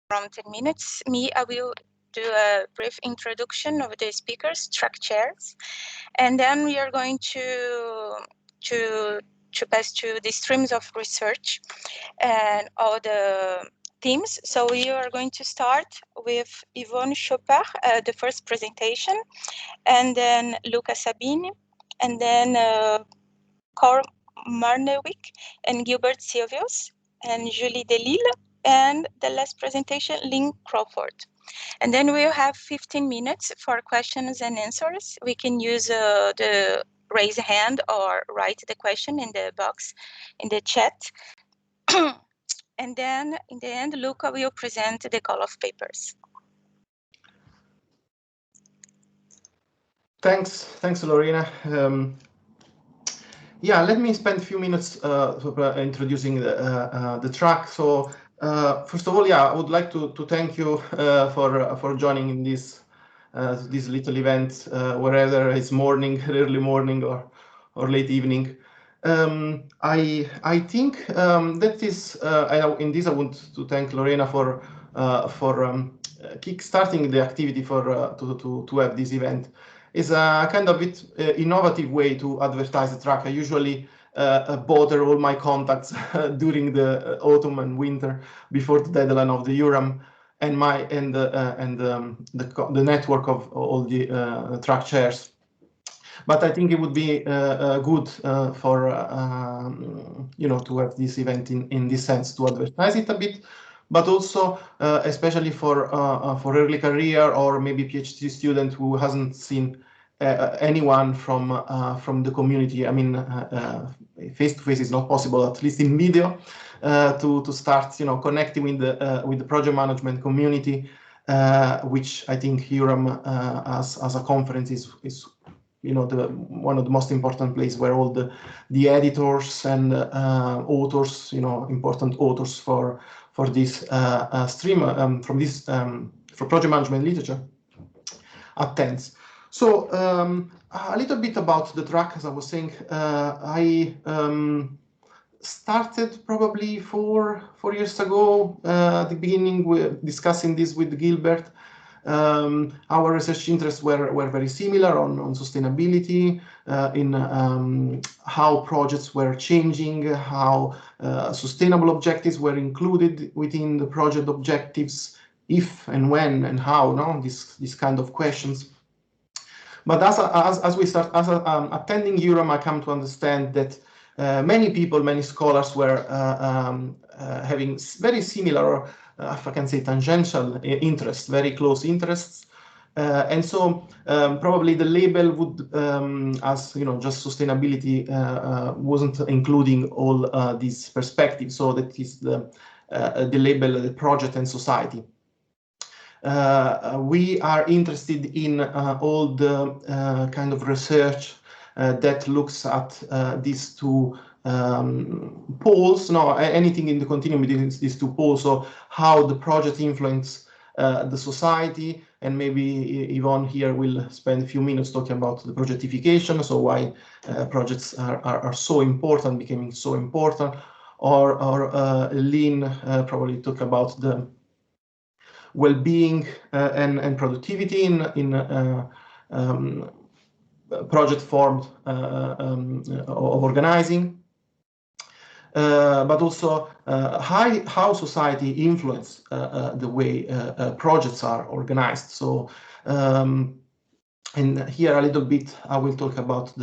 Around 10 minutes. I will do a brief introduction of the speakers, track chairs, and then we are going to pass to the streams of research and all the themes. So we are going to start with Yvonne Chopard, the first presentation, and then Luca Sabini, and then Cor Marnewick and Gilbert Silvius and Julie Delille, and the last presentation, Lynn Crawford. And then we'll have 15 minutes for questions and answers. We can use the raise hand or write the question in the box in the chat. And then in the end, Luca will present the call of papers. Thanks, Lorena. Yeah, let me spend a few minutes introducing the track. So first of all, yeah, I would like to thank you for joining in this little event, wherever it's morning, early morning, or late evening. I think that is in this I want to thank Lorena for kickstarting the activity to have this event. Is a kind of innovative way to advertise the track. I usually bother all my contacts during the autumn and winter before the deadline of the EURAM, and the network of all the track chairs. But I think it would be good for to have this event in this sense, to advertise it a bit, but also especially for early career or maybe PhD student who hasn't seen anyone from the community. I mean, face to face is not possible, at least in video, to start connecting with the project management community, which I think EURAM as a conference is one of the most important places where all the editors and authors, important authors for this stream for project management literature attends. So a little bit about the track. As I was saying, I started probably four years ago at the beginning with discussing this with Gilbert. Our research interests were very similar on sustainability, in how projects were changing, how sustainable objectives were included within the project objectives, if and when and how, these kind of questions. But as we start attending EURAM, I come to understand that many people, many scholars were having very similar, if I can say, tangential interests, very close interests, and so probably the label would, as just sustainability, wasn't including all these perspectives. So that is the label, the project and society. We are interested in all the kind of research that looks at these two poles, anything in the continuum between these two poles, so how the project influence the society, and maybe Yvonne here will spend a few minutes talking about the projectification, so why projects are so important, becoming so important, or Lynn probably talk about the well-being and productivity in project form of organizing, but also how society influence the way projects are organized. So, and here a little bit I will talk about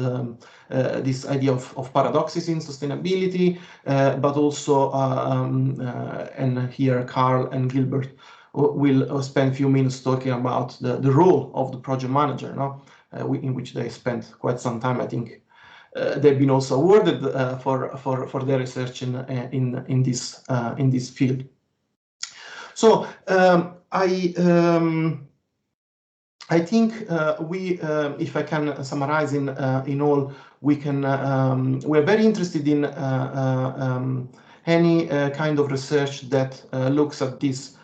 this idea of paradoxes in sustainability, but also and here Carl and Gilbert will spend a few minutes talking about the role of the project manager, in which they spent quite some time. I think they've been also awarded for their research in this field. So I think we, if I can summarize in all, we can we're very interested in any kind of research that looks at this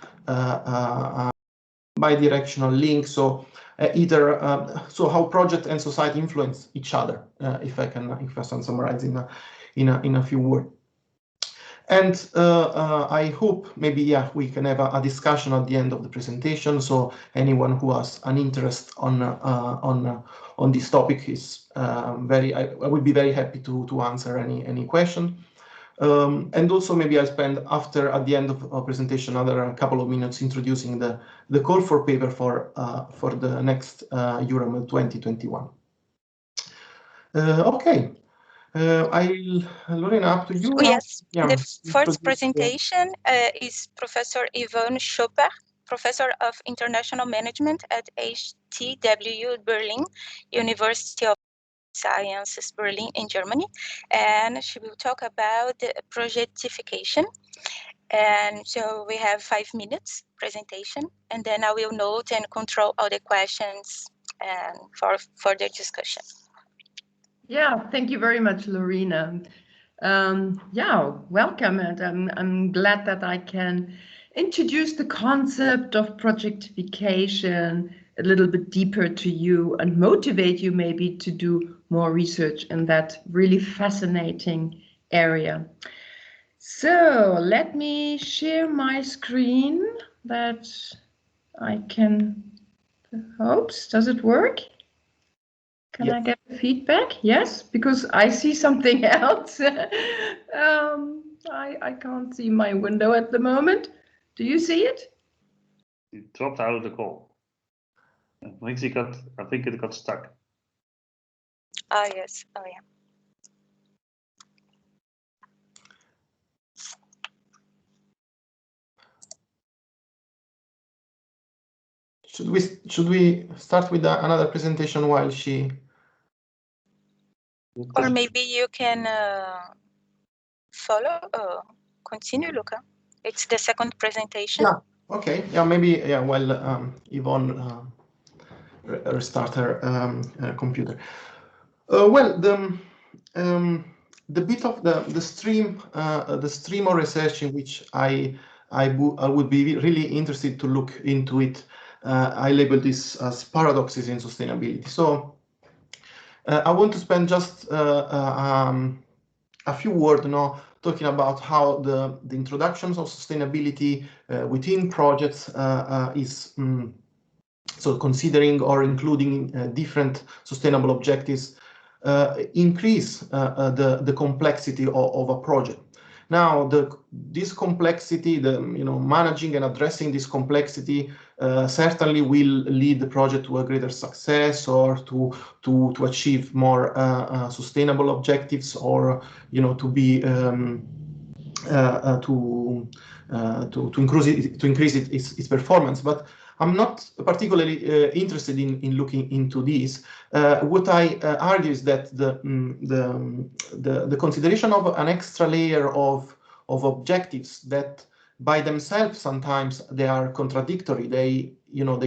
bidirectional link. So either so how project and society influence each other, if I can summarize in a few words. And I hope maybe, yeah, we can have a discussion at the end of the presentation. So anyone who has an interest on this topic is I would be very happy to answer any question. And also maybe I'll spend at the end of our presentation another couple of minutes introducing the call for paper for the next EURAM 2021. Okay. Lorena, up to you. Yes, Yeah, the first presentation is Professor Yvonne Schopper, Professor of International Management at HTW Berlin, University of Sciences Berlin in Germany, and she will talk about the projectification. And so we have 5 minutes presentation, and then I will note and control all the questions and for further discussion. Yeah, thank you very much, Lorena. Yeah, welcome, and I'm glad that I can introduce the concept of projectification a little bit deeper to you and motivate you maybe to do more research in that really fascinating area. So let me share my screen that I can, hopes, does it work? Can I get feedback? Yes, because I see something else. I can't see my window at the moment. Do you see it? It dropped out of the call. I think it got stuck. Oh, yes. Oh, yeah. Should we start with another presentation while she? Or maybe you can follow or continue, Luca. It's the second presentation. Yeah. Okay. Yeah. Maybe. Yeah. While Yvonne restart her computer. Well, the bit of the stream of research in which I would be really interested to look into it. I label this as paradoxes in sustainability. So I want to spend just a few words now talking about how the introductions of sustainability within projects is so considering or including different sustainable objectives increase the complexity of a project. Now, this complexity, managing and addressing this complexity certainly will lead the project to a greater success or to achieve more sustainable objectives, or to be to increase its performance. But I'm not particularly interested in looking into this. What I argue is that the consideration of an extra layer of objectives that by themselves sometimes they are contradictory. They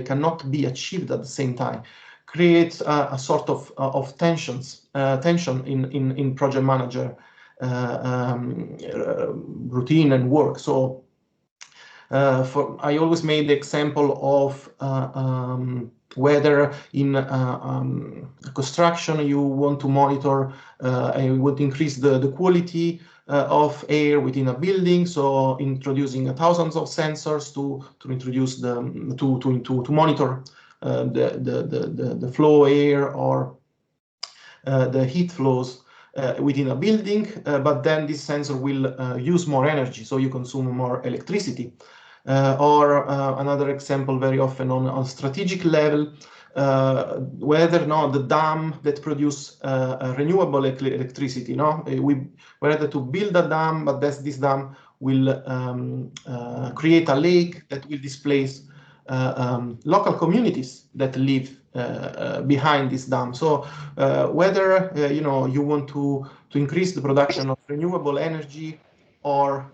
cannot be achieved at the same time. Creates a sort of tension in project manager routine and work. So I always made the example of whether in construction you want to monitor and you want to increase the quality of air within a building, so introducing thousands of sensors to introduce to monitor the flow air or the heat flows within a building, but then this sensor will use more energy, so you consume more electricity. Or another example very often on strategic level, whether or not the dam that produce renewable electricity, whether to build a dam, but this dam will create a lake that will displace local communities that live behind this dam. So whether you want to increase the production of renewable energy or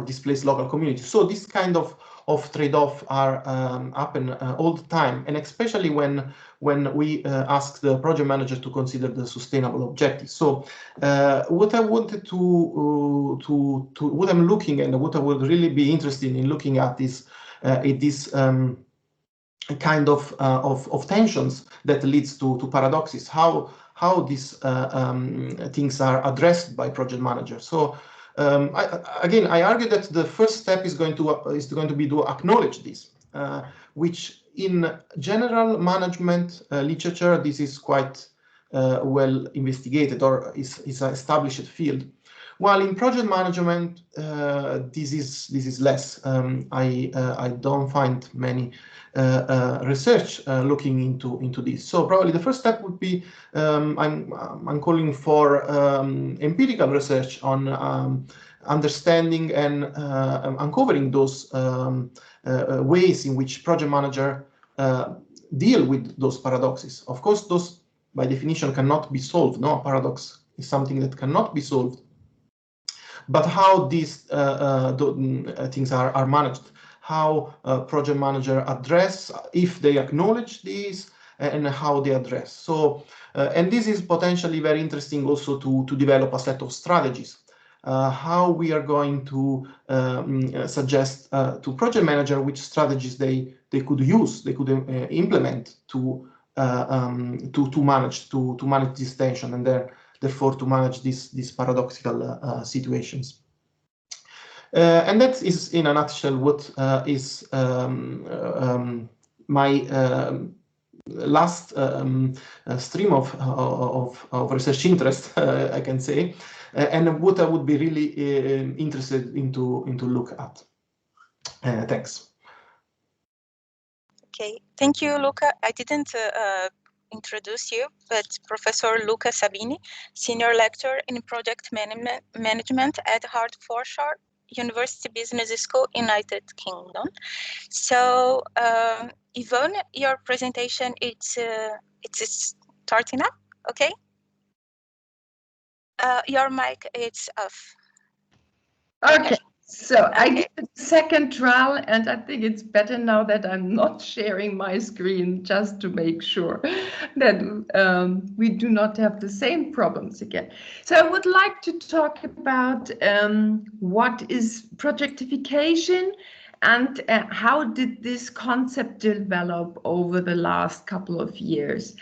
displace local communities. So this kind of trade-off are happen all the time, and especially when we ask the project manager to consider the sustainable objectives. So what I wanted what I'm looking and what I would really be interested in looking at is this kind of tensions that leads to paradoxes. How how these things are addressed by project managers. So again, I argue that the first step is going to be to acknowledge this, which in general management literature, this is quite well investigated, or is an established field. While in project management, this is less. I don't find many research looking into this. So probably the first step would be I'm calling for empirical research on understanding and uncovering those ways in which project manager deal with those paradoxes. Of course, those by definition cannot be solved. No, paradox is something that cannot be solved. But how these things are managed, how project manager address, if they acknowledge these, and how they address. So, and this is potentially very interesting also to develop a set of strategies. How we are going to suggest to project manager which strategies they could use, they could implement to manage this tension, and therefore to manage these paradoxical situations. And that is, in a nutshell, what is my last stream of research interest, I can say, and what I would be really interested into look at. Thanks. Okay, thank you, Luca. I didn't introduce you, but Professor Luca Sabini, Senior Lecturer in Project Management at Hertfordshire University Business School, United Kingdom. So, Yvonne, your presentation it's starting up, okay? Your mic is off. Okay. So I did the second trial, and I think it's better now that I'm not sharing my screen, just to make sure that we do not have the same problems again. So I would like to talk about what is projectification and how did this concept develop over the last couple of years.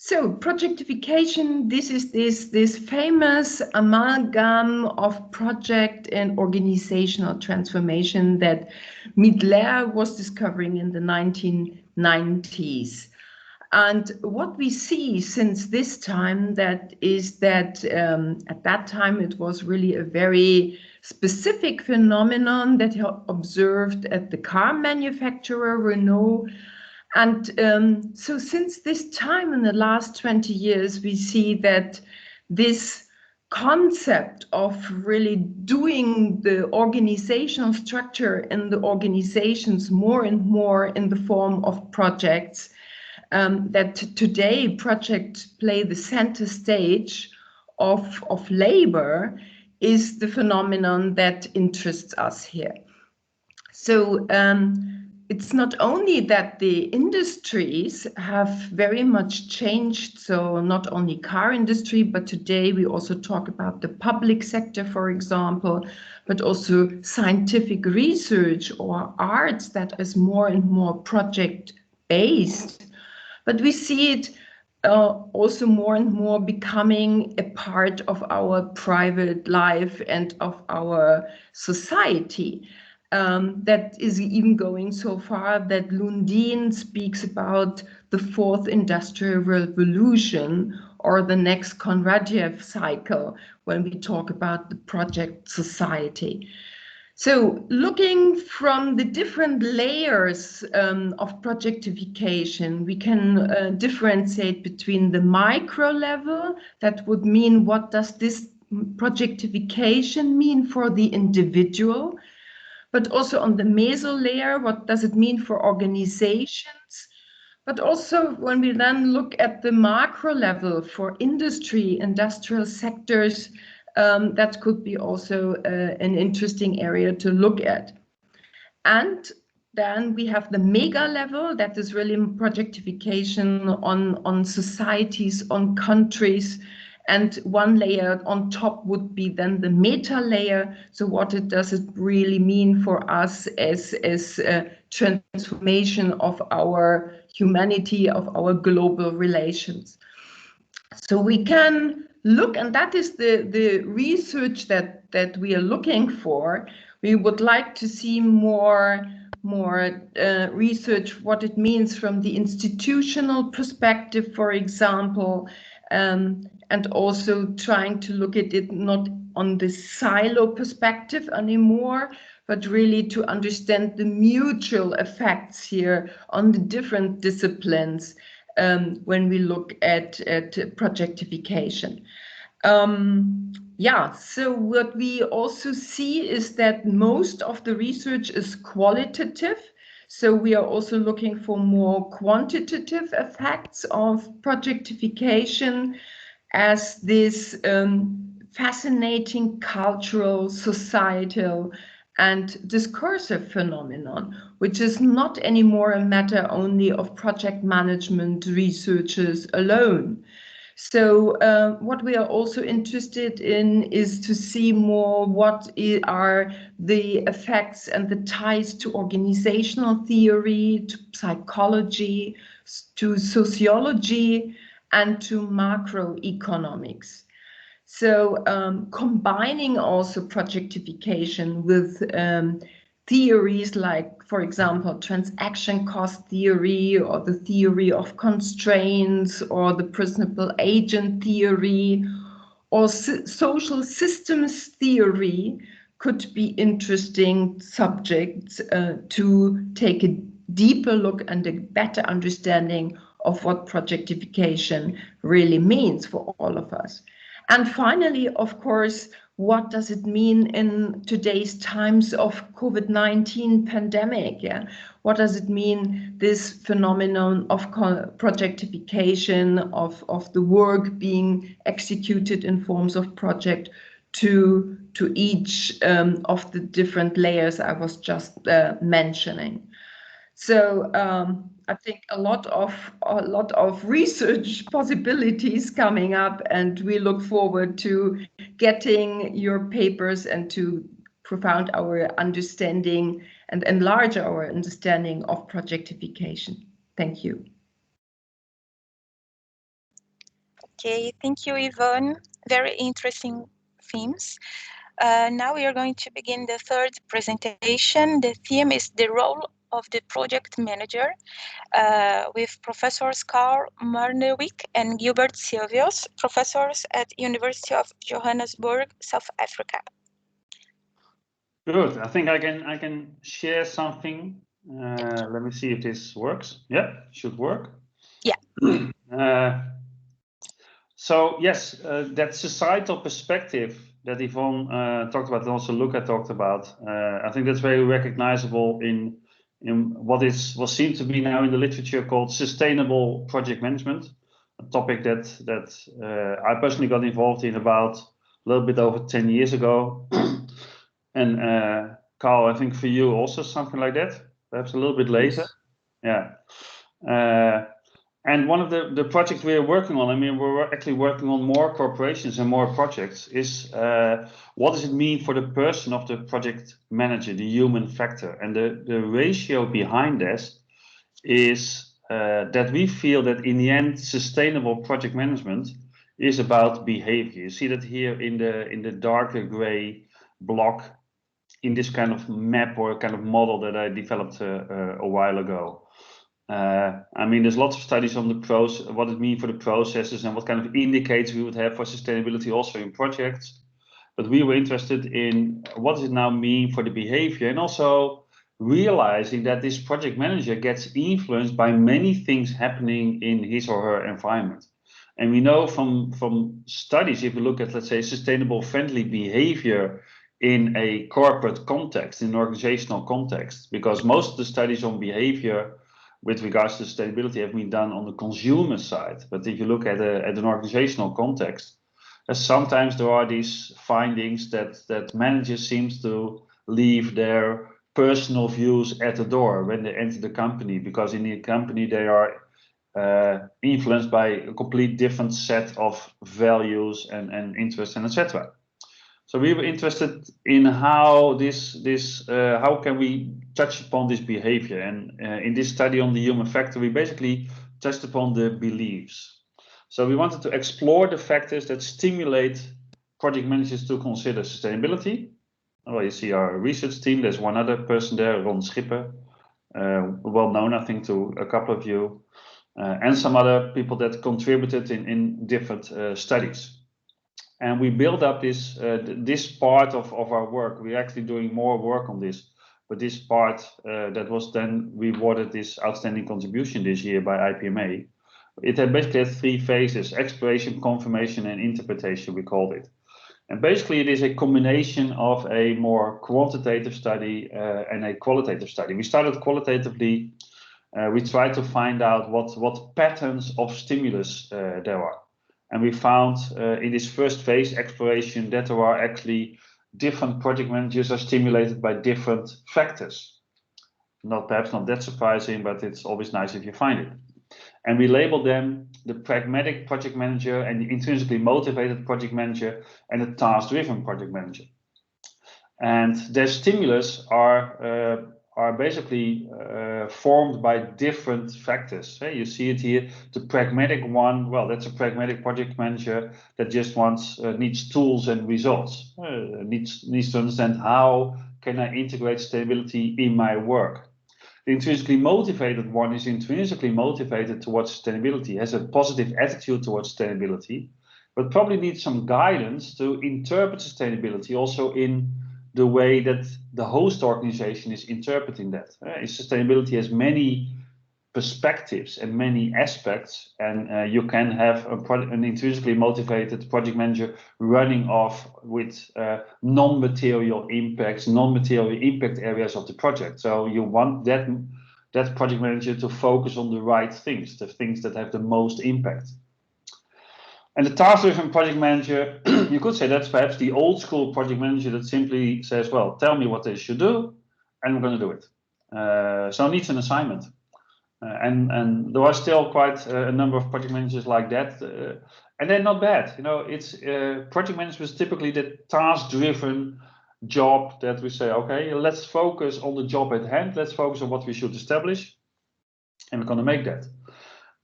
So projectification, this is this famous amalgam of project and organizational transformation that Midler was discovering in the 1990s. And what we see since this time is that at that time it was really a very specific phenomenon that he observed at the car manufacturer Renault. And so since this time in the last 20 years, we see that this concept of really doing the organizational structure in the organizations more and more in the form of projects, that today projects play the center stage of labor, is the phenomenon that interests us here. So it's not only that the industries have very much changed, so not only car industry, but today we also talk about the public sector, for example, but also scientific research or arts that is more and more project-based. But we see it also more and more becoming a part of our private life and of our society. That is even going so far that Lundin speaks about the fourth industrial revolution or the next Kondratiev cycle when we talk about the project society. So looking from the different layers of projectification, we can differentiate between the micro level. That would mean, what does this projectification mean for the individual? But also on the meso layer, what does it mean for organizations? But also when we then look at the macro level for industry, industrial sectors, that could be also an interesting area to look at. And then we have the mega level, that is really projectification on societies, on countries. And one layer on top would be then the meta layer. So what does it really mean for us as transformation of our humanity, of our global relations? So we can look, and that is the research that we are looking for. We would like to see more research, what it means from the institutional perspective, for example, and also trying to look at it not on the silo perspective anymore, but really to understand the mutual effects here on the different disciplines when we look at projectification. Yeah, so what we also see is that most of the research is qualitative. So we are also looking for more quantitative effects of projectification as this fascinating cultural, societal, and discursive phenomenon, which is not anymore a matter only of project management researchers alone. So what we are also interested in is to see more what are the effects and the ties to organizational theory, to psychology, to sociology, and to macroeconomics. So combining also projectification with theories like, for example, transaction cost theory or the theory of constraints or the principal agent theory or social systems theory could be interesting subjects to take a deeper look and a better understanding of what projectification really means for all of us. And finally, of course, what does it mean in today's times of COVID-19 pandemic? Yeah? What does it mean, this phenomenon of projectification, of the work being executed in forms of project to each of the different layers I was just mentioning? So I think a lot of research possibilities coming up, and we look forward to getting your papers and to profound our understanding and enlarge our understanding of projectification. Thank you. Okay, thank you, Yvonne. Very interesting themes. Now we are going to begin the third presentation. The theme is the role of the project manager with Professors Carl Marnewijk and Gilbert Silvius, professors at University of Johannesburg, South Africa. Good. I think I can share something. Let me see if this works. Yeah, should work. Yeah. So yes, that societal perspective that Yvonne talked about and also Luca talked about, I think that's very recognizable in what seemed to be now in the literature called sustainable project management, a topic that I personally got involved in about a little bit over 10 years ago. And Carl, I think for you also something like that, perhaps a little bit later. Yes. Yeah. And one of the projects we are working on, I mean, we're actually working on more corporations and more projects, is what does it mean for the person of the project manager, the human factor? And the ratio behind this is that we feel that in the end, sustainable project management is about behavior. You see that here in the darker gray block in this kind of map or kind of model that I developed a while ago. I mean, there's lots of studies on the what it means for the processes and what kind of indicators we would have for sustainability also in projects. But we were interested in what does it now mean for the behavior, and also realizing that this project manager gets influenced by many things happening in his or her environment. And we know from studies, if you look at, let's say, sustainable friendly behavior in a corporate context, in an organizational context, because most of the studies on behavior with regards to sustainability have been done on the consumer side. But if you look at an organizational context, sometimes there are these findings that managers seem to leave their personal views at the door when they enter the company, because in the company they are influenced by a complete different set of values and interests and etc. So we were interested in how how can we touch upon this behavior, and in this study on the human factor, we basically touched upon the beliefs. So we wanted to explore the factors that stimulate project managers to consider sustainability. Well, you see our research team, there's one other person there, Ron Schipper, well known, I think, to a couple of you, and some other people that contributed in different studies. And we built up this part of our work. We're actually doing more work on this, but this part that was then rewarded this outstanding contribution this year by IPMA. It had basically had 3 phases: exploration, confirmation, and interpretation, we called it. And basically it is a combination of a more quantitative study and a qualitative study. We started qualitatively. We tried to find out what patterns of stimulus there are. And we found in this first phase, exploration, that there are actually different project managers are stimulated by different factors. Perhaps not that surprising, but it's always nice if you find it. And we label them the pragmatic project manager and the intrinsically motivated project manager and the task-driven project manager. And their stimulus are basically formed by different factors. You see it here. The pragmatic one, well, that's a pragmatic project manager that just needs tools and results. Needs to understand how can I integrate sustainability in my work. The intrinsically motivated one is intrinsically motivated towards sustainability, has a positive attitude towards sustainability, but probably needs some guidance to interpret sustainability also in the way that the host organization is interpreting that. Sustainability has many perspectives and many aspects, and you can have an intrinsically motivated project manager running off with non-material impacts, non-material impact areas of the project. So you want that project manager to focus on the right things, the things that have the most impact. And the task-driven project manager, you could say that's perhaps the old school project manager that simply says, well, tell me what they should do, and I'm going to do it. So it needs an assignment. And there are still quite a number of project managers like that, and they're not bad. It's project management is typically the task-driven job that we say, okay, let's focus on the job at hand. Let's focus on what we should establish, and we're going to make that.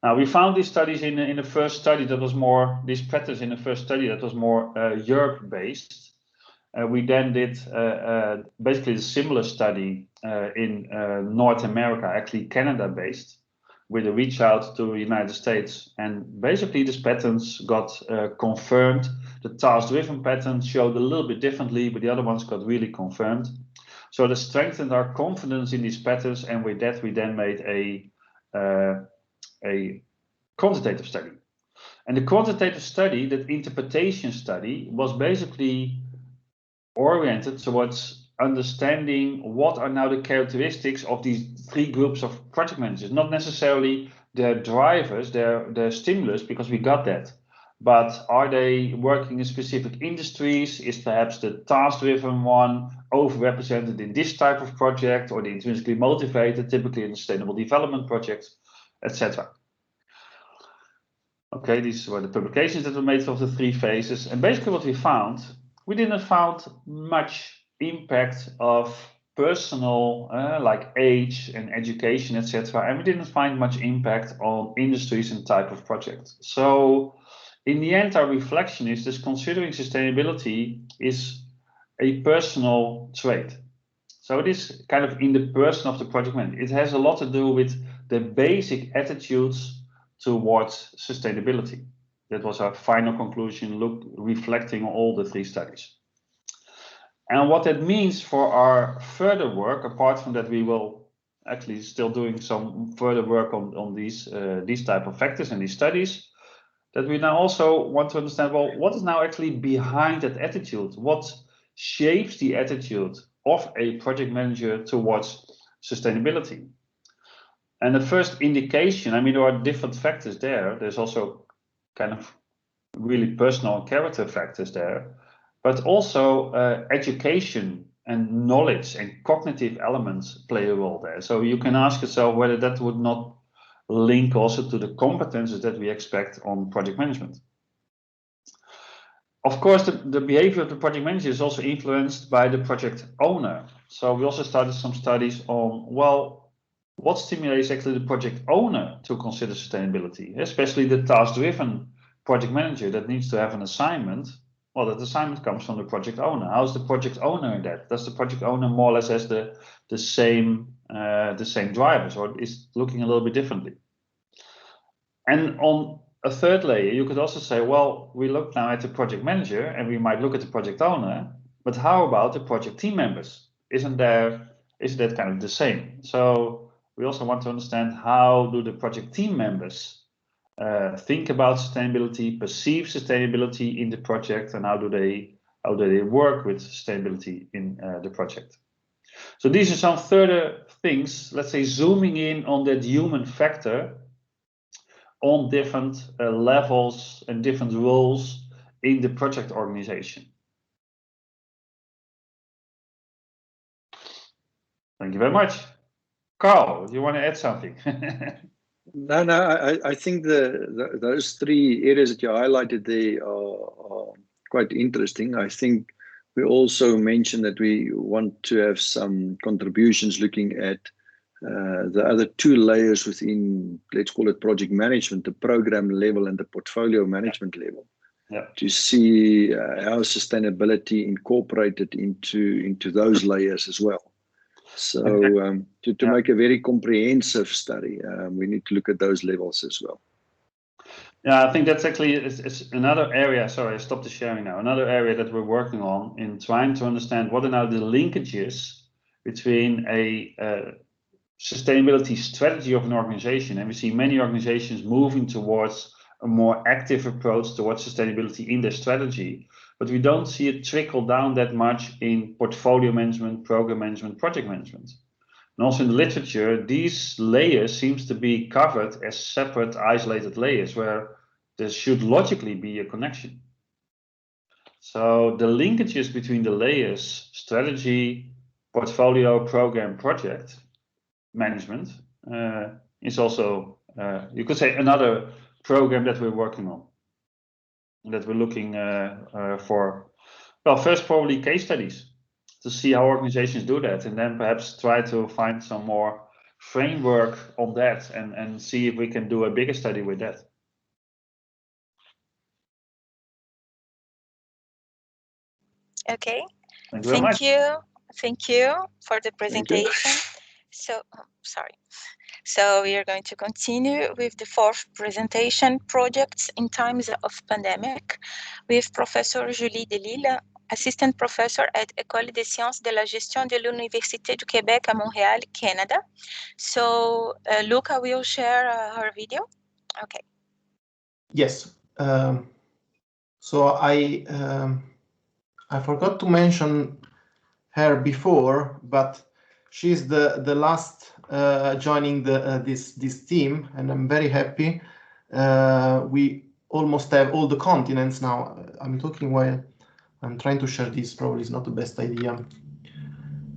Now, we found these studies in the first study that was more, these patterns in the first study that was more Europe-based. We then did basically a similar study in North America, actually Canada-based, with a reach out to the United States. And basically these patterns got confirmed. The task-driven patterns showed a little bit differently, but the other ones got really confirmed. So that strengthened our confidence in these patterns, and with that we then made a quantitative study. And the quantitative study, that interpretation study, was basically oriented towards understanding what are now the characteristics of these 3 groups of project managers, not necessarily their drivers, their stimulus, because we got that, but are they working in specific industries? Is perhaps the task-driven one overrepresented in this type of project, or the intrinsically motivated, typically in sustainable development projects, etc. Okay, these were the publications that were made of the 3 phases, and basically what we found, we didn't find much impact of personal, like age and education, etc. And we didn't find much impact on industries and type of project. So in the end, our reflection is this: considering sustainability is a personal trait. So it is kind of in the person of the project manager. It has a lot to do with the basic attitudes towards sustainability. That was our final conclusion, reflecting on all the 3 studies. And what that means for our further work, apart from that we will actually still doing some further work on these type of factors and these studies, that we now also want to understand, well, what is now actually behind that attitude? What shapes the attitude of a project manager towards sustainability? And the first indication, I mean, there are different factors there. There's also kind of really personal and character factors there, but also education and knowledge and cognitive elements play a role there. So you can ask yourself whether that would not link also to the competences that we expect on project management. Of course, the behavior of the project manager is also influenced by the project owner. So we also started some studies on, well, what stimulates actually the project owner to consider sustainability, especially the task-driven project manager that needs to have an assignment, well, that assignment comes from the project owner. How's the project owner in that? Does the project owner more or less has the same drivers, or is looking a little bit differently? And on a third layer, you could also say, well, we look now at the project manager and we might look at the project owner, but how about the project team members? Isn't that kind of the same? So we also want to understand, how do the project team members think about sustainability, perceive sustainability in the project, and how do they work with sustainability in the project? So these are some further things, let's say, zooming in on that human factor on different levels and different roles in the project organization. Thank you very much. Carl, do you want to add something? No, I think those three areas that you highlighted there are quite interesting. I think we also mentioned that we want to have some contributions looking at the other two layers within, let's call it project management, the program level and the portfolio management level, to see how sustainability incorporated into those layers as well. So to make a very comprehensive study, we need to look at those levels as well. Yeah, I think that's actually it's another area. Sorry, I stopped the sharing now. Another area that we're working on in trying to understand what are now the linkages between a sustainability strategy of an organization. And we see many organizations moving towards a more active approach towards sustainability in their strategy, but we don't see it trickle down that much in portfolio management, program management, project management. And also in the literature, these layers seems to be covered as separate, isolated layers where there should logically be a connection. So the linkages between the layers, strategy, portfolio, program, project management, is also, you could say, another program that we're working on, that we're looking for. Well, first probably case studies to see how organizations do that, and then perhaps try to find some more framework on that and see if we can do a bigger study with that. Okay, Thank you for the presentation. So, sorry. So we are going to continue with the fourth presentation, projects in times of pandemic, with Professor Julie Delisle, assistant professor at École des sciences de la gestion de l'Université du Québec à Montréal, Canada. So Luca will share her video. Okay. Yes. So I forgot to mention her before, but she's the last joining this team, and I'm very happy. We almost have all the continents now. I'm talking while I'm trying to share this. Probably is not the best idea.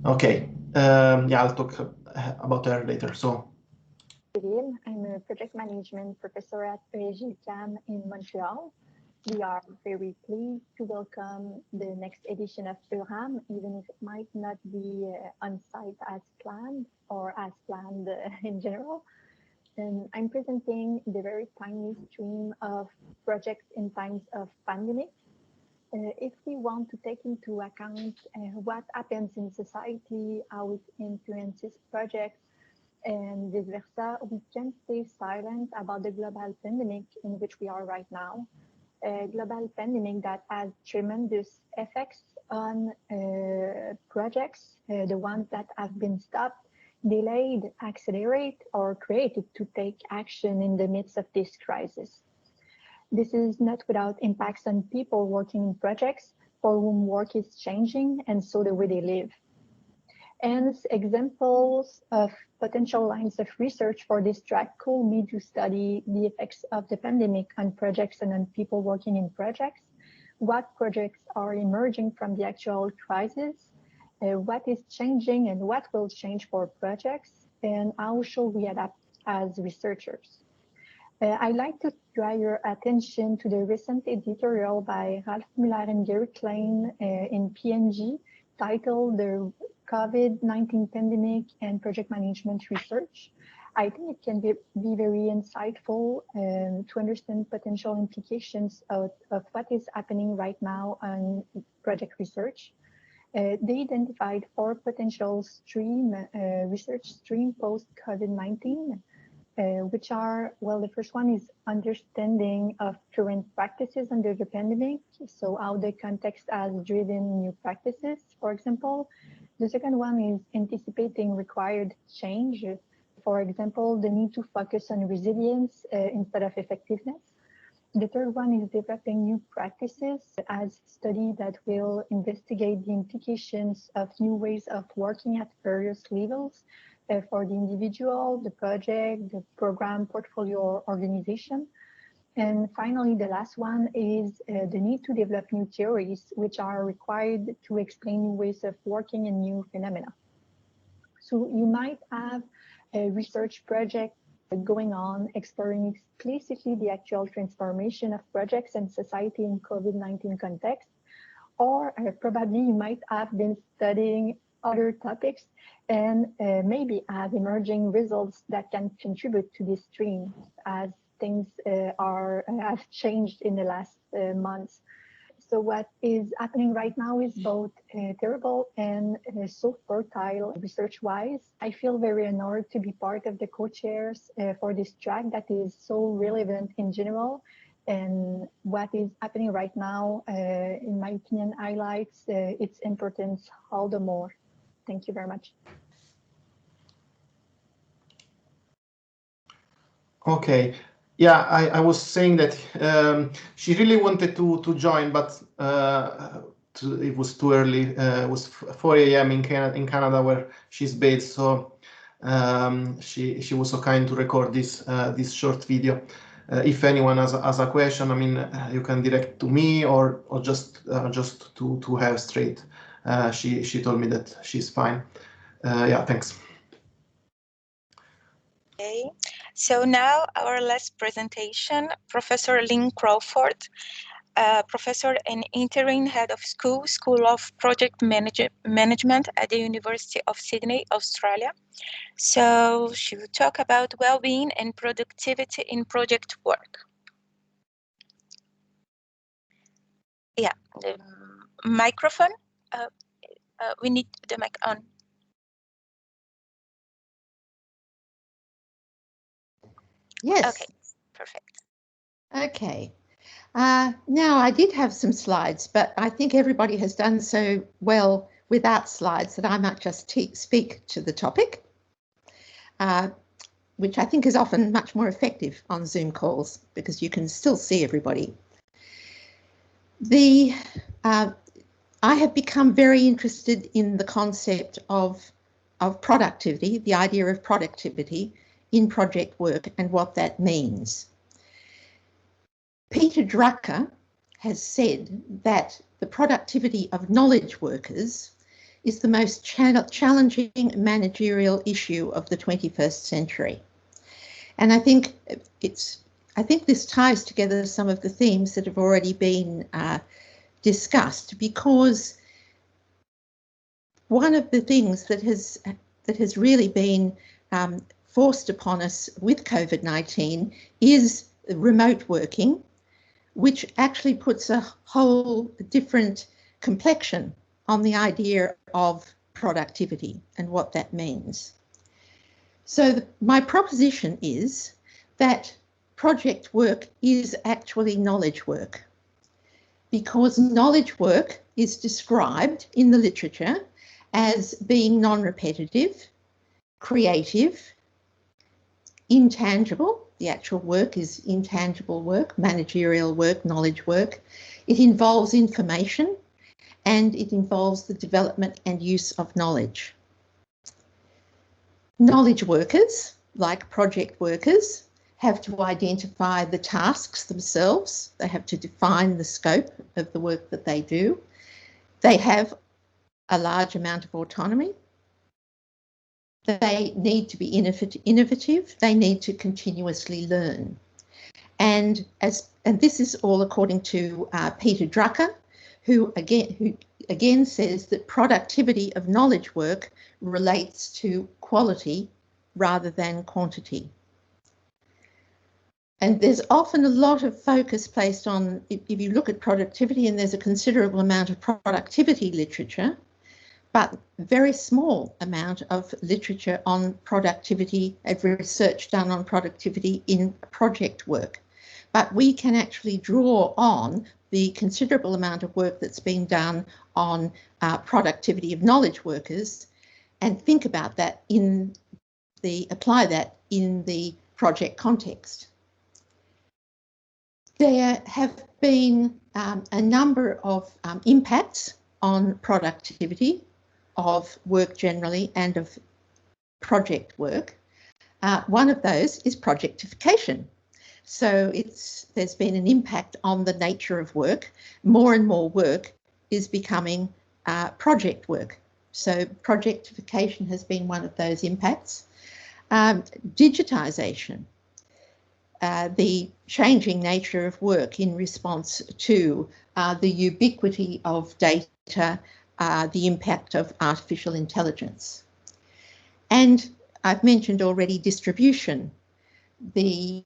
Okay. Yeah, I'll talk about her later. So. I'm a project management professor at EURAM in Montreal. We are very pleased to welcome the next edition of EURAM, even if it might not be on site as planned or as planned in general. And I'm presenting the very tiny stream of projects in times of pandemic. If we want to take into account what happens in society, how it influences projects, and vice versa, we can't stay silent about the global pandemic in which we are right now. A global pandemic that has tremendous effects on projects, the ones that have been stopped, delayed, accelerate, or created to take action in the midst of this crisis. This is not without impacts on people working in projects for whom work is changing, and so the way they live. And examples of potential lines of research for this track could me to study the effects of the pandemic on projects and on people working in projects, what projects are emerging from the actual crisis, what is changing and what will change for projects, and how should we adapt as researchers. I'd like to draw your attention to the recent editorial by Ralph Muller and Gary Klein in PNG, titled The COVID-19 Pandemic and Project Management Research. I think it can be very insightful to understand potential implications of what is happening right now on project research. They identified 4 potential research stream post-COVID-19, which are, well, the first one is understanding of current practices under the pandemic. So how the context has driven new practices, for example. The second one is anticipating required change. For example, the need to focus on resilience instead of effectiveness. The third one is developing new practices as study that will investigate the implications of new ways of working at various levels for the individual, the project, the program, portfolio, or organization. And finally, the last one is the need to develop new theories, which are required to explain new ways of working and new phenomena. So you might have a research project going on, exploring explicitly the actual transformation of projects and society in COVID-19 context, or probably you might have been studying other topics and maybe have emerging results that can contribute to this stream as things have changed in the last months. So what is happening right now is both terrible and so fertile research-wise. I feel very honored to be part of the co-chairs for this track that is so relevant in general. And what is happening right now, in my opinion, highlights its importance all the more. Thank you very much. Okay. Yeah, I was saying that she really wanted to join, but it was too early. It was 4 a.m. in Canada where she's based, so she was so kind to record this short video. If anyone has a question, I mean, you can direct to me or just to have straight. She told me that she's fine. Yeah, thanks. Okay, so now our last presentation, Professor Lynn Crawford, professor and interim head of School of Project Management at the University of Sydney, Australia. So she will talk about well-being and productivity in project work. Yeah, the microphone. We need the mic on. Yes. Okay, perfect. Okay. Now, I did have some slides, but I think everybody has done so well without slides that I might just speak to the topic, which I think is often much more effective on Zoom calls because you can still see everybody. I have become very interested in the concept of productivity, the idea of productivity in project work and what that means. Peter Drucker has said that the productivity of knowledge workers is the most challenging managerial issue of the 21st century. And I think this ties together some of the themes that have already been discussed, because one of the things that has really been forced upon us with COVID-19 is remote working, which actually puts a whole different complexion on the idea of productivity and what that means. So my proposition is that project work is actually knowledge work, because knowledge work is described in the literature as being non-repetitive, creative, intangible. The actual work is intangible work, managerial work, knowledge work. It involves information and it involves the development and use of knowledge. Knowledge workers, like project workers, have to identify the tasks themselves. They have to define the scope of the work that they do. They have a large amount of autonomy. They need to be innovative. They need to continuously learn. And this is all according to Peter Drucker, who again says that productivity of knowledge work relates to quality rather than quantity. And there's often a lot of focus placed on, if you look at productivity, and there's a considerable amount of productivity literature, but very small amount of literature on productivity and research done on productivity in project work. But we can actually draw on the considerable amount of work that's being done on productivity of knowledge workers and think about that apply that in the project context. There have been a number of impacts on productivity of work generally and of project work. One of those is projectification. So there's been an impact on the nature of work. More and more work is becoming project work. So projectification has been one of those impacts. Digitisation. The changing nature of work in response to the ubiquity of data, the impact of artificial intelligence. And I've mentioned already distribution, the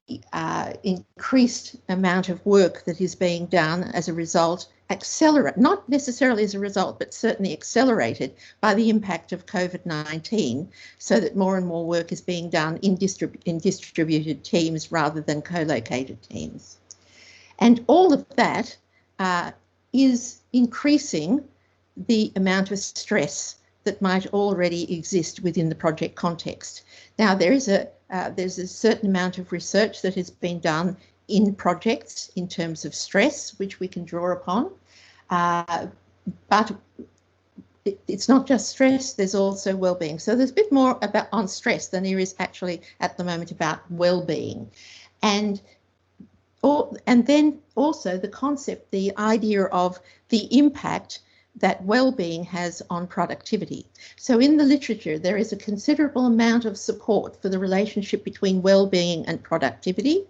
increased amount of work that is being done as a result, not necessarily as a result, but certainly accelerated by the impact of COVID-19, so that more and more work is being done in distributed teams rather than co-located teams. And all of that is increasing the amount of stress that might already exist within the project context. Now, there's a certain amount of research that has been done in projects in terms of stress, which we can draw upon, but it's not just stress, there's also well-being. So there's a bit more on stress than there is actually at the moment about well-being. And then also the concept, the idea of the impact that well-being has on productivity. So in the literature, there is a considerable amount of support for the relationship between well-being and productivity,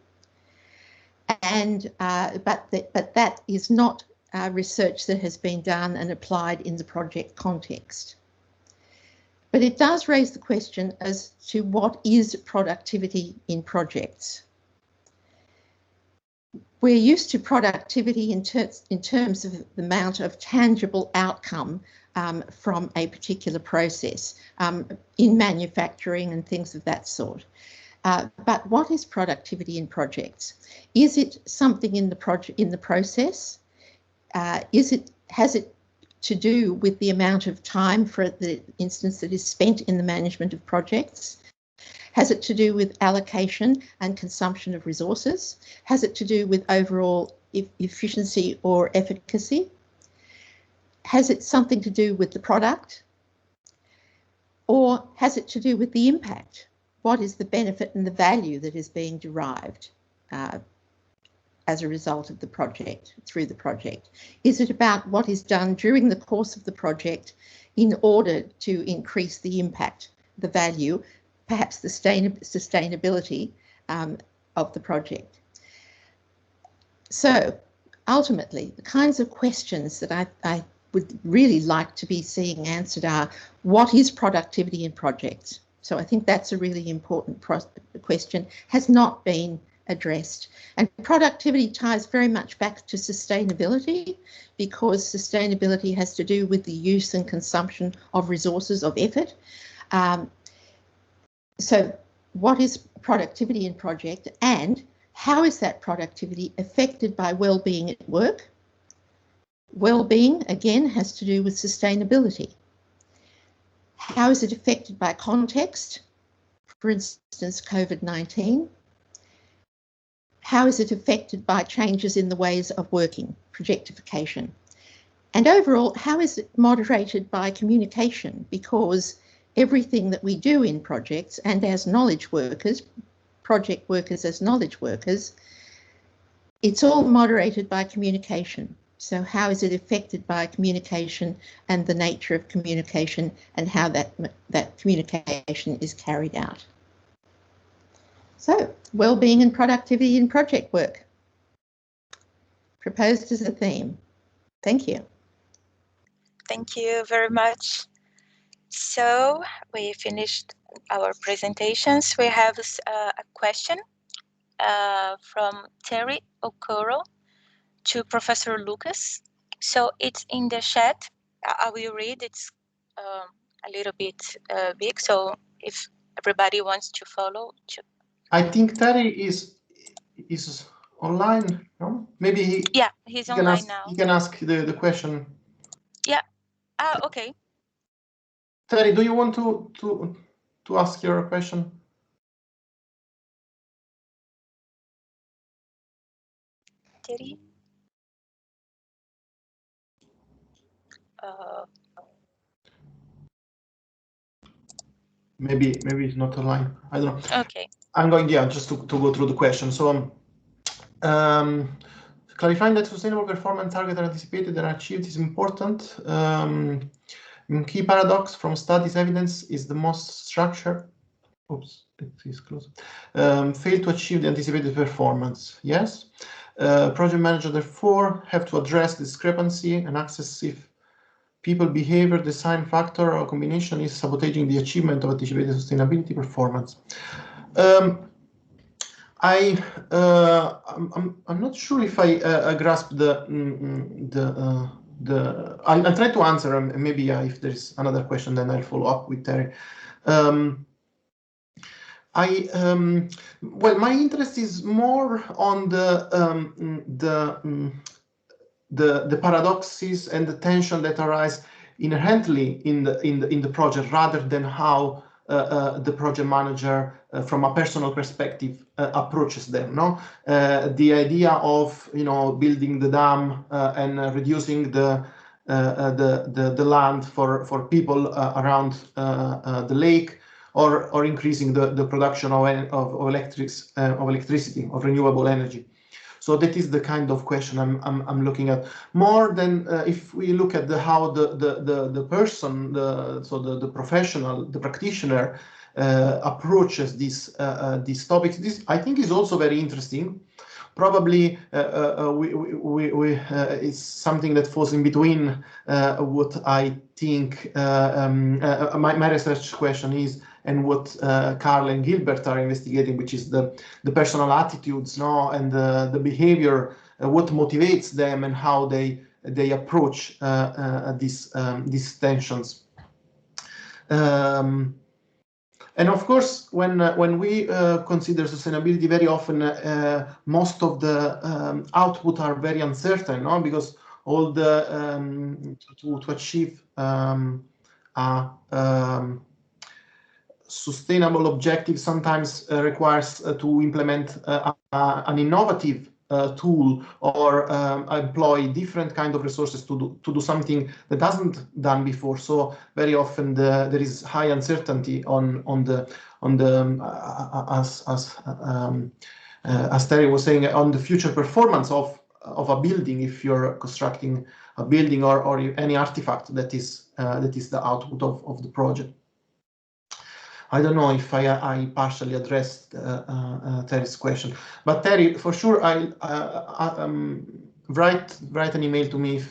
and but that is not research that has been done and applied in the project context. But it does raise the question as to what is productivity in projects. We're used to productivity in terms of the amount of tangible outcome from a particular process in manufacturing and things of that sort. But what is productivity in projects? Is it something in the process? Has it to do with the amount of time, for the instance, that is spent in the management of projects? Has it to do with allocation and consumption of resources? Has it to do with overall efficiency or efficacy? Has it something to do with the product? Or has it to do with the impact? What is the benefit and the value that is being derived as a result of the project, through the project? Is it about what is done during the course of the project in order to increase the impact, the value, perhaps the sustainability of the project? So ultimately, the kinds of questions that I would really like to be seeing answered are, what is productivity in projects? So I think that's a really important question, has not been addressed. And productivity ties very much back to sustainability, because sustainability has to do with the use and consumption of resources, of effort. So what is productivity in project, and how is that productivity affected by well-being at work? Well-being, again, has to do with sustainability. How is it affected by context? For instance, COVID-19. How is it affected by changes in the ways of working, projectification? And overall, how is it moderated by communication? Because everything that we do in projects, and as knowledge workers, project workers as knowledge workers, it's all moderated by communication. So how is it affected by communication and the nature of communication, and how that communication is carried out? So, well-being and productivity in project work, proposed as a theme. Thank you. Thank you very much. So we finished our presentations. We have a question from Terry Okoro to Professor Lucas. So it's in the chat. I will read. It's a little bit big. So if everybody wants to follow. I think Terry is online. No? Maybe he's online now. He can ask the question. Yeah. Okay. Terry, do you want to ask your question? Terry. Maybe it's not online. I don't know. Okay. I'm going just to go through the question. So clarifying that sustainable performance targets are anticipated and achieved is important. Key paradox from studies evidence is the most structure. Oops, it is close. Fail to achieve the anticipated performance. Yes. Project manager therefore have to address discrepancy and access if people behavior, design factor, or combination is sabotaging the achievement of anticipated sustainability performance. I'm not sure if I grasp I'll try to answer, and maybe if there's another question, then I'll follow up with Terry. Well, my interest is more on the paradoxes and the tension that arise inherently in the project, rather than how the project manager, from a personal perspective, approaches them. No, the idea of building the dam and reducing the land for people around the lake, or increasing the production of electricity, of renewable energy. So that is the kind of question I'm looking at, more than if we look at how the person, the professional, the practitioner approaches these topics. This, I think, is also very interesting. Probably it's something that falls in between what I think my research question is, and what Carl and Gilbert are investigating, which is the personal attitudes, and the behavior, what motivates them, and how they approach these tensions. And of course, when we consider sustainability, very often most of the output are very uncertain, because all the to achieve sustainable objective sometimes requires to implement an innovative tool, or employ different kind of resources to do something that hasn't done before. So very often there is high uncertainty on the as Terry was saying, on the future performance of a building, if you're constructing a building or any artifact that is the output of the project. I don't know if I partially addressed Terry's question, but Terry, for sure, I'll write an email to me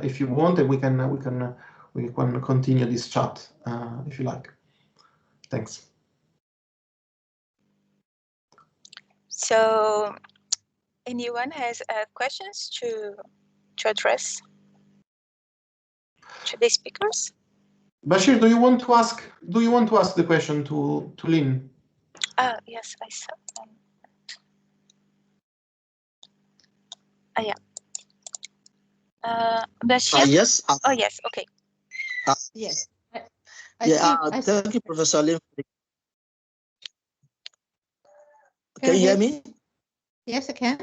if you want, and we can continue this chat if you like. Thanks. So, anyone has questions to address to the speakers? Bashir, do you want to ask the question to Lynn? Yes, I saw. Yeah. Bashir? Yes. Oh, yes. Okay. Yes. Thank you, Professor Lim. Can you hear me? Yes, I can.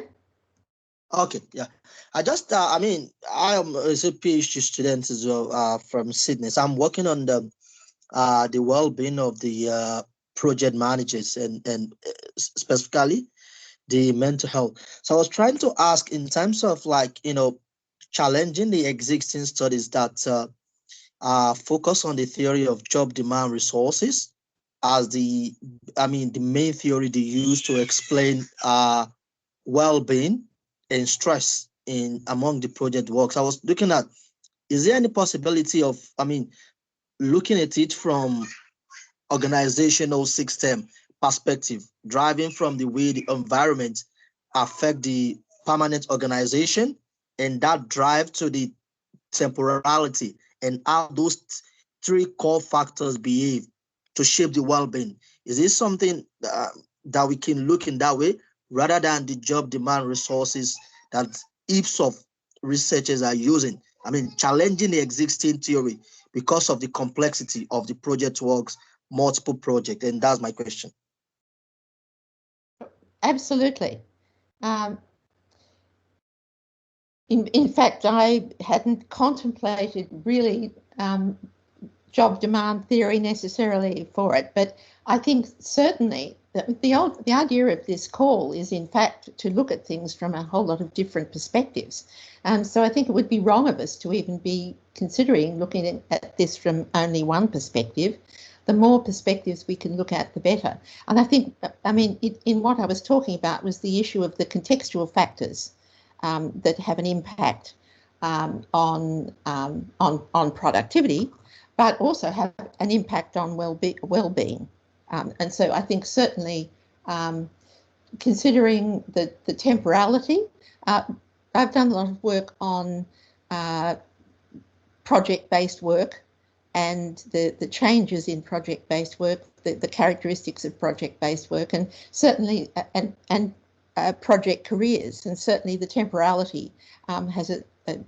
Okay, yeah. I just, I mean, I am a PhD student as well from Sydney. So I'm working on the well-being of the project managers and specifically the mental health. So I was trying to ask, in terms of challenging the existing studies that focus on the theory of job demand resources as the main theory they use to explain well-being and stress among the project works. I was looking at, is there any possibility of, looking at it from organizational system perspective, driving from the way the environment affect the permanent organization, and that drive to the temporality and how those three core factors behave to shape the well-being. Is this something that we can look in that way rather than the job demand resources that heaps of researchers are using? I mean, challenging the existing theory because of the complexity of the project works, multiple projects, and that's my question. Absolutely. In fact, I hadn't contemplated really job demand theory necessarily for it, but I think certainly that the idea of this call is in fact to look at things from a whole lot of different perspectives. So I think it would be wrong of us to even be considering looking at this from only one perspective. The more perspectives we can look at, the better. And I think, I mean, in what I was talking about was the issue of the contextual factors that have an impact on productivity, but also have an impact on well-being. And so I think certainly considering the temporality, I've done a lot of work on project-based work and the changes in project-based work, the characteristics of project-based work, and certainly project careers, and certainly the temporality has an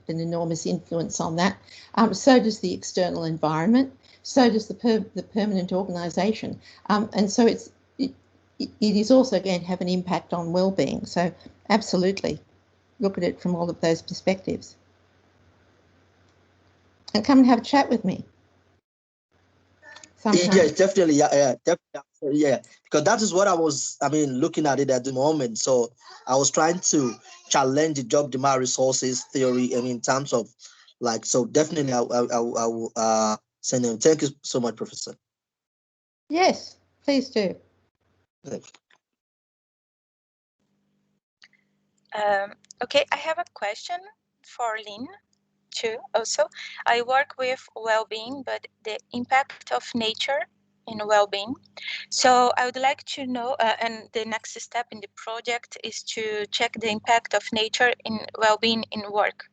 enormous influence on that. So does the external environment, so does the permanent organisation, and so it is also going to have an impact on well-being. So absolutely, look at it from all of those perspectives, and come and have a chat with me. Sometime. Yeah, definitely. Yeah, definitely. Yeah, because that is what I was, looking at it at the moment. So I was trying to challenge the job demand resources theory, in terms of so definitely I will send them. Thank you so much, Professor. Yes, please do. Okay, I have a question for Lynn too. Also, I work with well-being, but the impact of nature in well-being. So I would like to know, and the next step in the project is to check the impact of nature in well-being in work,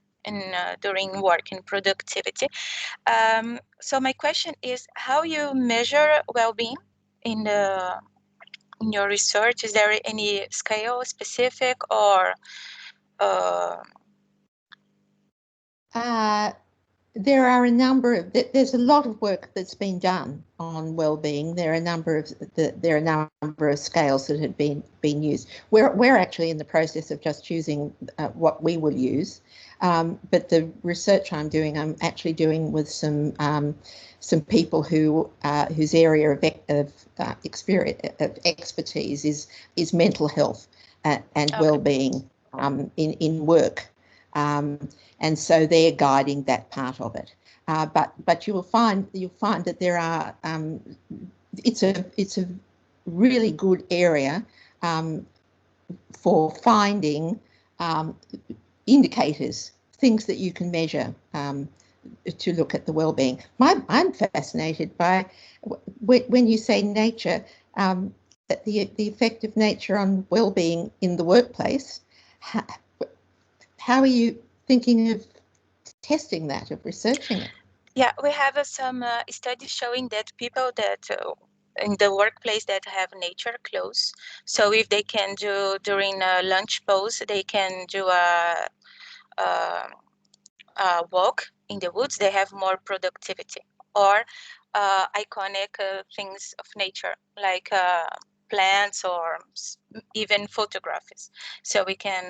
during work in productivity. So my question is, how you measure well-being in your research? Is there any scale specific or? There are a number of, there's a lot of work that's been done on well-being. There are a number of scales that have been used. We're actually in the process of just choosing what we will use. But the research I'm actually doing with some people whose area of expertise is mental health and well-being in work. And so they're guiding that part of it. But you'll find that there are it's a really good area for finding indicators, things that you can measure to look at the well-being. I'm fascinated by when you say nature, the effect of nature on well-being in the workplace. How are you thinking of testing that, of researching it? Yeah, we have some studies showing that people that in the workplace that have nature close, so if they can do during a lunch pause, they can do a walk in the woods, they have more productivity. Or iconic things of nature, like plants or even photographs, so we can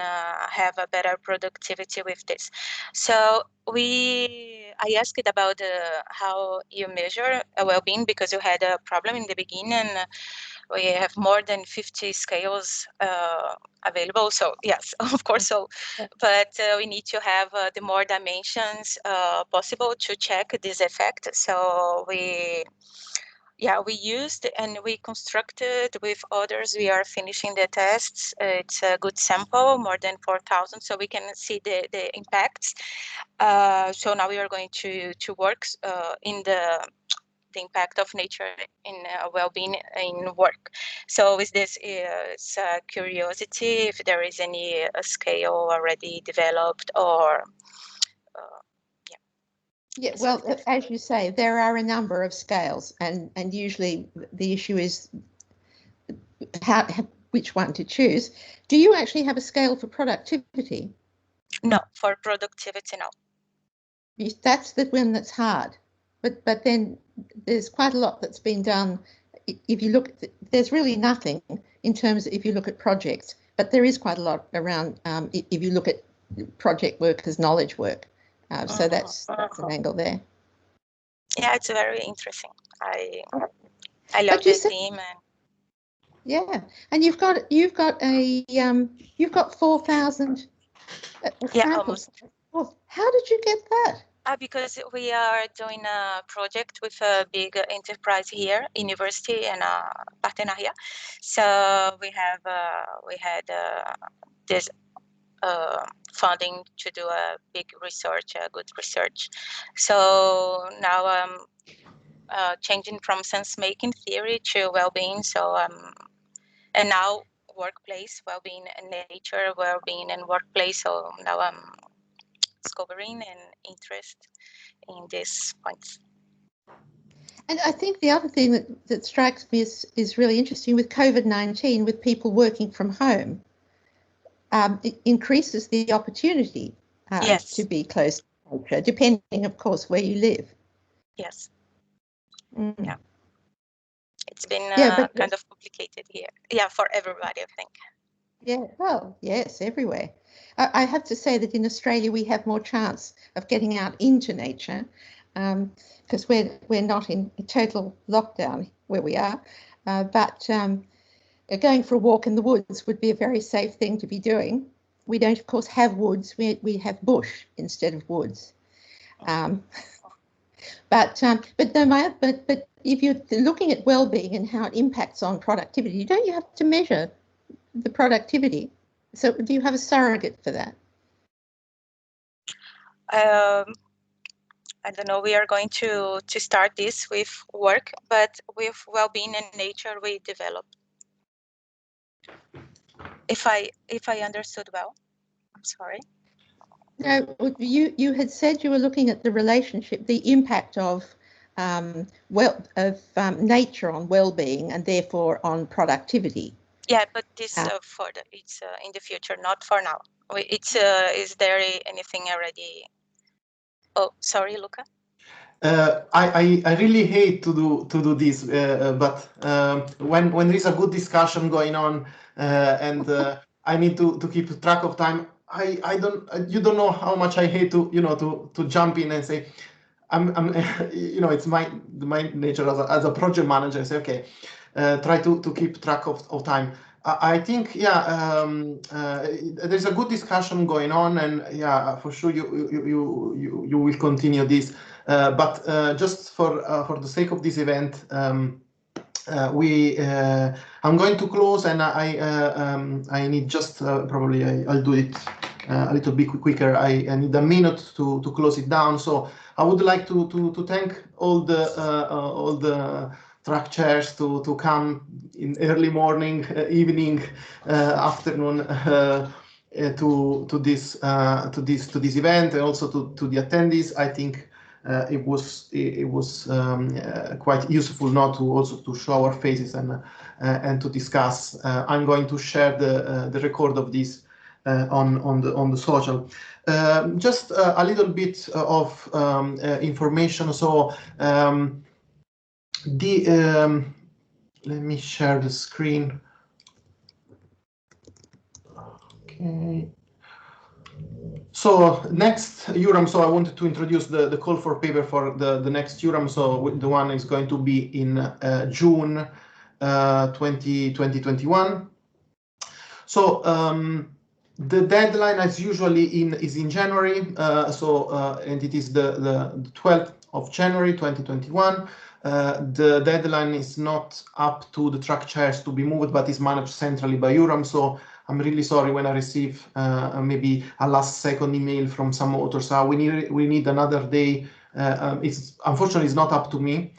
have a better productivity with this. So I asked about how you measure well-being, because you had a problem in the beginning, and we have more than 50 scales available. So yes, of course. So, but we need to have the more dimensions possible to check this effect. So we used and we constructed with others. We are finishing the tests. It's a good sample, more than 4,000, so we can see the impacts. So now we are going to work in the the impact of nature in well-being in work. So with this is curiosity if there is any scale already developed or yeah, well, as you say, there are a number of scales, and usually the issue is which one to choose. Do you actually have a scale for productivity? No, for productivity, no. That's the one that's hard, but then there's quite a lot that's been done. If you look, there's really nothing in terms of if you look at projects, but there is quite a lot around if you look at project work as knowledge work. So that's an angle there. Yeah, it's very interesting. I love the theme, and yeah, and you've got a you've got 4,000 samples. Well, how did you get that? Because we are doing a project with a big enterprise here, university and partenariat. So we had this funding to do a big research, a good research. So now I'm changing from sense-making theory to well-being. So and now workplace well-being and nature well-being and workplace. So now I'm discovering and interest in these points. And I think the other thing that strikes me is really interesting with COVID-19, with people working from home, it increases the opportunity yes. to be close to nature, depending, of course, where you live. Yes. Mm. Yeah. It's been kind of complicated here. Yeah, for everybody, I think. Yeah, well, yes, everywhere. I have to say that in Australia we have more chance of getting out into nature because we're not in total lockdown where we are, but going for a walk in the woods would be a very safe thing to be doing. We don't, of course, have woods. We have bush instead of woods. But if you're looking at well-being and how it impacts on productivity, don't you have to measure the productivity? So do you have a surrogate for that? I don't know. We are going to start this with work, but with well-being and nature we develop. If I understood well, I'm sorry. No, you had said you were looking at the relationship, the impact of nature on well-being and therefore on productivity. Yeah, but this it's in the future, not for now. Is there anything already? Oh, sorry, Luca. I really hate to do this, but when there is a good discussion going on and I need to keep track of time, you don't know how much I hate to jump in and say I'm it's my nature as a project manager. I say okay, try to keep track of time. I think there's a good discussion going on, and yeah, for sure you will continue this. But just for the sake of this event, I'm going to close, and I need just probably I'll do it a little bit quicker. I need a minute to close it down. So I would like to thank all the track chairs to come in early morning, evening, afternoon to this event, and also to the attendees. I think it was quite useful not to also to show our faces and to discuss. I'm going to share the record of this on the social. Just a little bit of information. So let me share the screen. Okay. So next EURAM, so I wanted to introduce the call for paper for the next EURAM. So the one is going to be in June 2021. So the deadline as usually is in January. And it is the 12th of January 2021. The deadline is not up to the track chairs to be moved, but is managed centrally by EURAM. So I'm really sorry when I receive maybe a last second email from some authors. We need another day. Unfortunately, it's not up to me.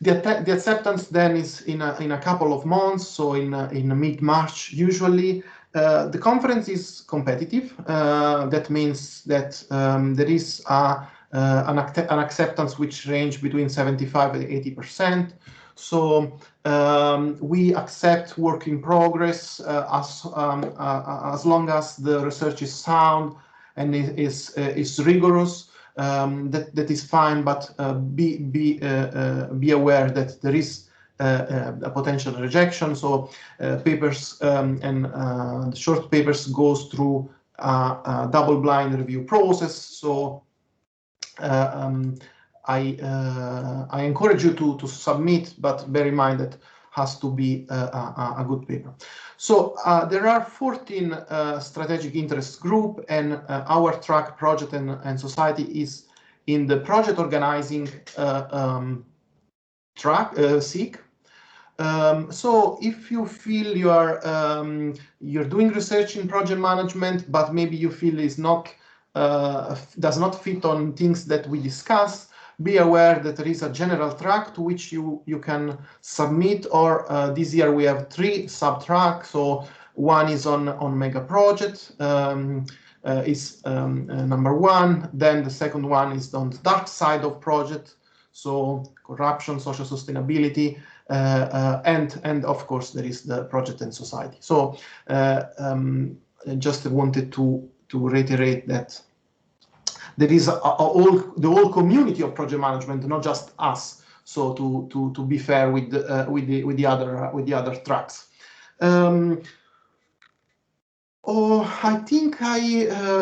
The acceptance then is in a couple of months, so in mid-March usually. The conference is competitive. That means that there is an acceptance which range between 75 and 80%. So we accept work in progress as long as the research is sound and is rigorous. That is fine, but be aware that there is a potential rejection. So papers and the short papers goes through a double-blind review process. So I encourage you to submit, but bear in mind that has to be a good paper. So there are 14 strategic interest group, and our track project and society is in the project organizing track SIG. So if you feel you are you're doing research in project management, but maybe you feel is not does not fit on things that we discuss, be aware that there is a general track to which you can submit. Or this year we have 3 sub-tracks. So one is on mega project, is number 1. Then the second one is on the dark side of project, so corruption, social sustainability, and of course there is the project and society. So just wanted to reiterate that there is the whole community of project management, not just us. So to be fair with the other tracks. I think I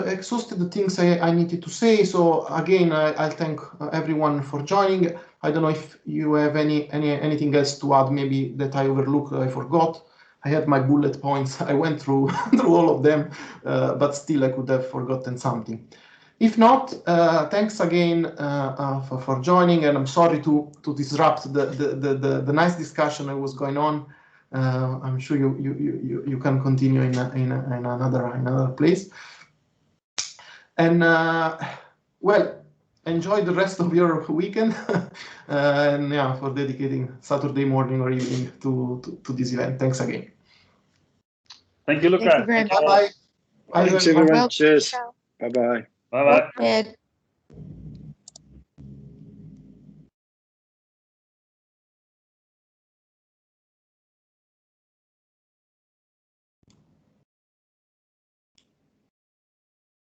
exhausted the things I needed to say. So again, I thank everyone for joining. I don't know if you have anything else to add, maybe that I overlooked, I forgot. I had my bullet points. I went through all of them, but still I could have forgotten something. If not, thanks again for joining, and I'm sorry to disrupt the nice discussion that was going on. I'm sure you can continue in another place. And well, enjoy the rest of your weekend, and yeah, for dedicating Saturday morning or evening to this event. Thanks again. Thank you, Luca. Thank you very much. Bye bye. Thanks everyone. Cheers. Bye bye. Bye bye. Ed.